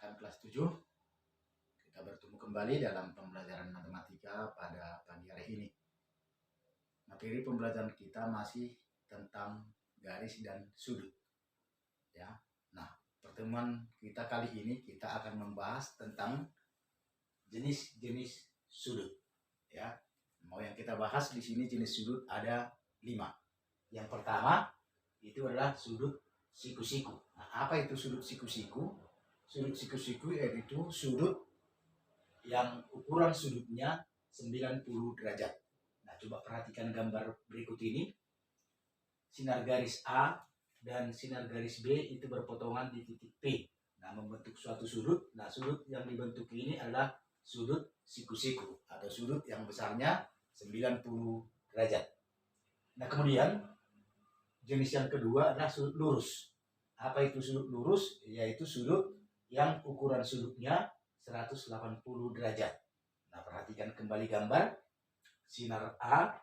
rekan kelas 7. Kita bertemu kembali dalam pembelajaran matematika pada pagi hari ini. Materi pembelajaran kita masih tentang garis dan sudut. Ya. Nah, pertemuan kita kali ini kita akan membahas tentang jenis-jenis sudut. Ya. Mau yang kita bahas di sini jenis sudut ada 5. Yang pertama itu adalah sudut siku-siku. Nah, apa itu sudut siku-siku? Sudut siku-siku yaitu sudut yang ukuran sudutnya 90 derajat. Nah, coba perhatikan gambar berikut ini. Sinar garis A dan sinar garis B itu berpotongan di titik P. Nah, membentuk suatu sudut. Nah, sudut yang dibentuk ini adalah sudut siku-siku atau sudut yang besarnya 90 derajat. Nah, kemudian jenis yang kedua adalah sudut lurus. Apa itu sudut lurus? Yaitu sudut yang ukuran sudutnya 180 derajat. Nah, perhatikan kembali gambar. Sinar A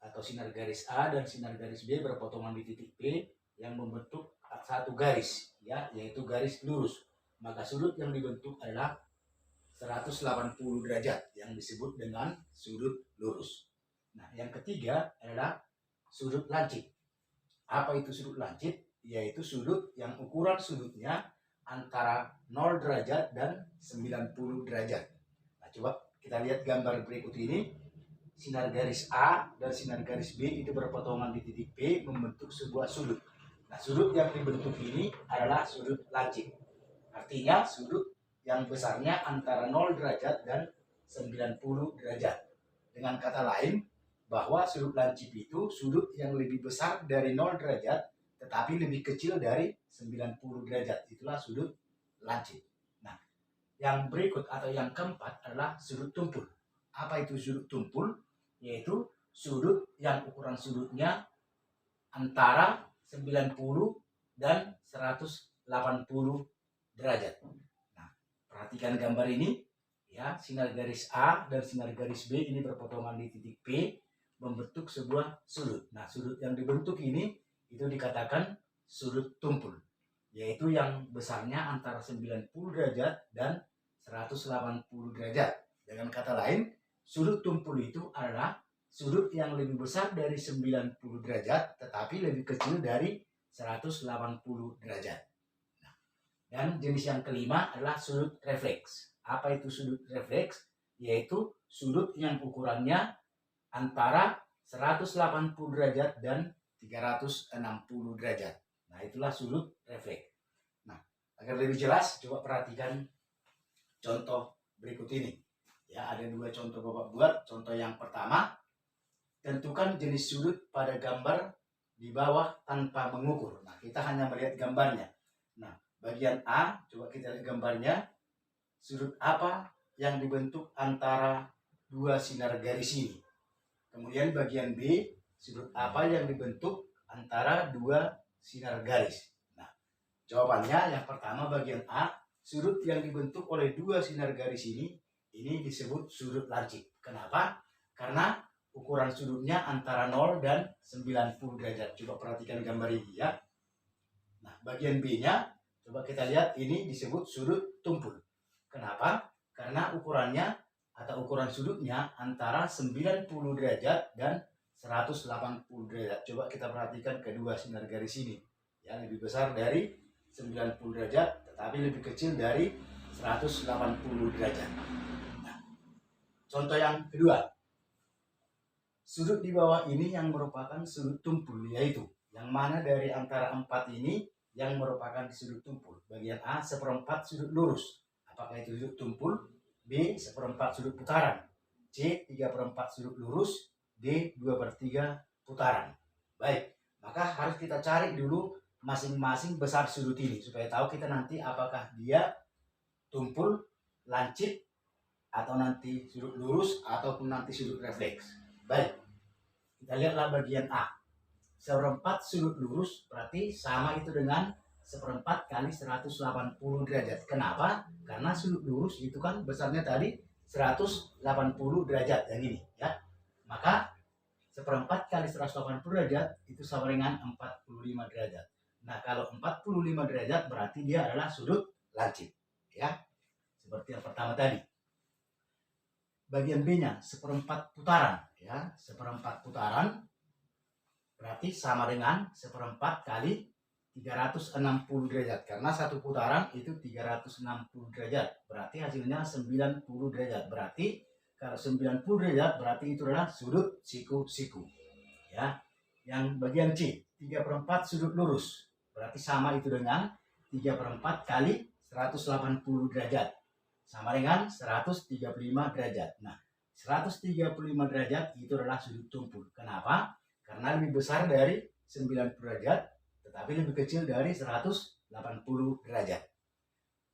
atau sinar garis A dan sinar garis B berpotongan di titik P yang membentuk satu garis, ya, yaitu garis lurus. Maka sudut yang dibentuk adalah 180 derajat yang disebut dengan sudut lurus. Nah, yang ketiga adalah sudut lancip. Apa itu sudut lancip? Yaitu sudut yang ukuran sudutnya antara 0 derajat dan 90 derajat. Nah, coba kita lihat gambar berikut ini. Sinar garis A dan sinar garis B itu berpotongan di titik P membentuk sebuah sudut. Nah, sudut yang dibentuk ini adalah sudut lancip. Artinya sudut yang besarnya antara 0 derajat dan 90 derajat. Dengan kata lain, bahwa sudut lancip itu sudut yang lebih besar dari 0 derajat tetapi lebih kecil dari 90 derajat. Itulah sudut lancip. Nah, yang berikut atau yang keempat adalah sudut tumpul. Apa itu sudut tumpul? Yaitu sudut yang ukuran sudutnya antara 90 dan 180 derajat. Nah, perhatikan gambar ini. Ya, sinar garis A dan sinar garis B ini berpotongan di titik P membentuk sebuah sudut. Nah, sudut yang dibentuk ini itu dikatakan sudut tumpul, yaitu yang besarnya antara 90 derajat dan 180 derajat. Dengan kata lain, sudut tumpul itu adalah sudut yang lebih besar dari 90 derajat tetapi lebih kecil dari 180 derajat. Nah, dan jenis yang kelima adalah sudut refleks. Apa itu sudut refleks? Yaitu sudut yang ukurannya antara 180 derajat dan 360 derajat. Nah, itulah sudut refleks. Nah, agar lebih jelas, coba perhatikan contoh berikut ini. Ya, ada 2 contoh Bapak buat. Contoh yang pertama, tentukan jenis sudut pada gambar di bawah tanpa mengukur. Nah, kita hanya melihat gambarnya. Nah, bagian A, coba kita lihat gambarnya. Sudut apa yang dibentuk antara 2 sinar garis ini? Kemudian bagian B, sudut apa yang dibentuk antara 2 sinar garis? Nah, jawabannya yang pertama bagian A, sudut yang dibentuk oleh 2 sinar garis ini disebut sudut lancip. Kenapa? Karena ukuran sudutnya antara 0 dan 90 derajat. Coba perhatikan gambar ini ya. Nah, bagian B-nya, coba kita lihat ini disebut sudut tumpul. Kenapa? Karena ukurannya atau ukuran sudutnya antara 90 derajat dan 180 derajat. Coba kita perhatikan kedua sinar garis ini. Ya, lebih besar dari 90 derajat tetapi lebih kecil dari 180 derajat. Nah, contoh yang kedua. Sudut di bawah ini yang merupakan sudut tumpul, yaitu yang mana dari antara 4 ini yang merupakan sudut tumpul. Bagian A, 1/4 sudut lurus. Apakah itu sudut tumpul? B, 1/4 sudut putaran. C, 3/4 sudut lurus. D, 2/3 putaran. Baik, maka harus kita cari dulu masing-masing besar sudut ini supaya tahu kita nanti apakah dia tumpul, lancip, atau nanti sudut lurus, ataupun nanti sudut refleks. Baik, kita lihatlah bagian A. 1/4 sudut lurus berarti sama itu dengan 1/4 kali 180 derajat. Kenapa? Karena sudut lurus itu kan besarnya tadi 180 derajat yang ini ya. Maka 1/4 kali 180 derajat itu sama dengan 45 derajat. Nah, kalau 45 derajat berarti dia adalah sudut lancip. ya. Seperti yang pertama tadi. Bagian B-nya seperempat putaran, ya. Seperempat putaran berarti sama dengan seperempat kali 360 derajat. Karena satu putaran itu 360 derajat. Berarti hasilnya 90 derajat. Berarti kalau 90 derajat berarti itu adalah sudut siku-siku. Ya. Yang bagian C, 3/4 sudut lurus. Berarti sama itu dengan 3/4 kali 180 derajat. Sama dengan 135 derajat. Nah, 135 derajat itu adalah sudut tumpul. Kenapa? Karena lebih besar dari 90 derajat, tetapi lebih kecil dari 180 derajat.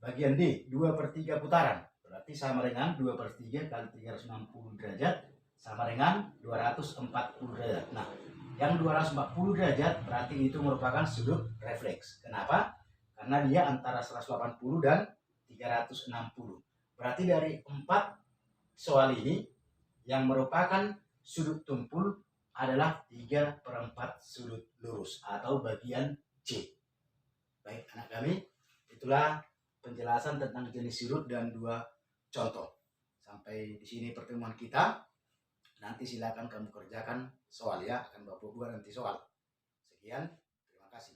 Bagian D, 2/3 putaran. Berarti sama dengan 2/3 kali 360 derajat, sama dengan 240 derajat. Nah, yang 240 derajat berarti itu merupakan sudut refleks. Kenapa? Karena dia antara 180 dan 360. Berarti dari 4 soal ini yang merupakan sudut tumpul adalah 3/4 sudut lurus atau bagian C. Baik anak kami, itulah penjelasan tentang jenis sudut dan 2 contoh. Sampai di sini pertemuan kita. Nanti silakan kamu kerjakan soal ya, akan Bapak buat nanti soal. Sekian, terima kasih.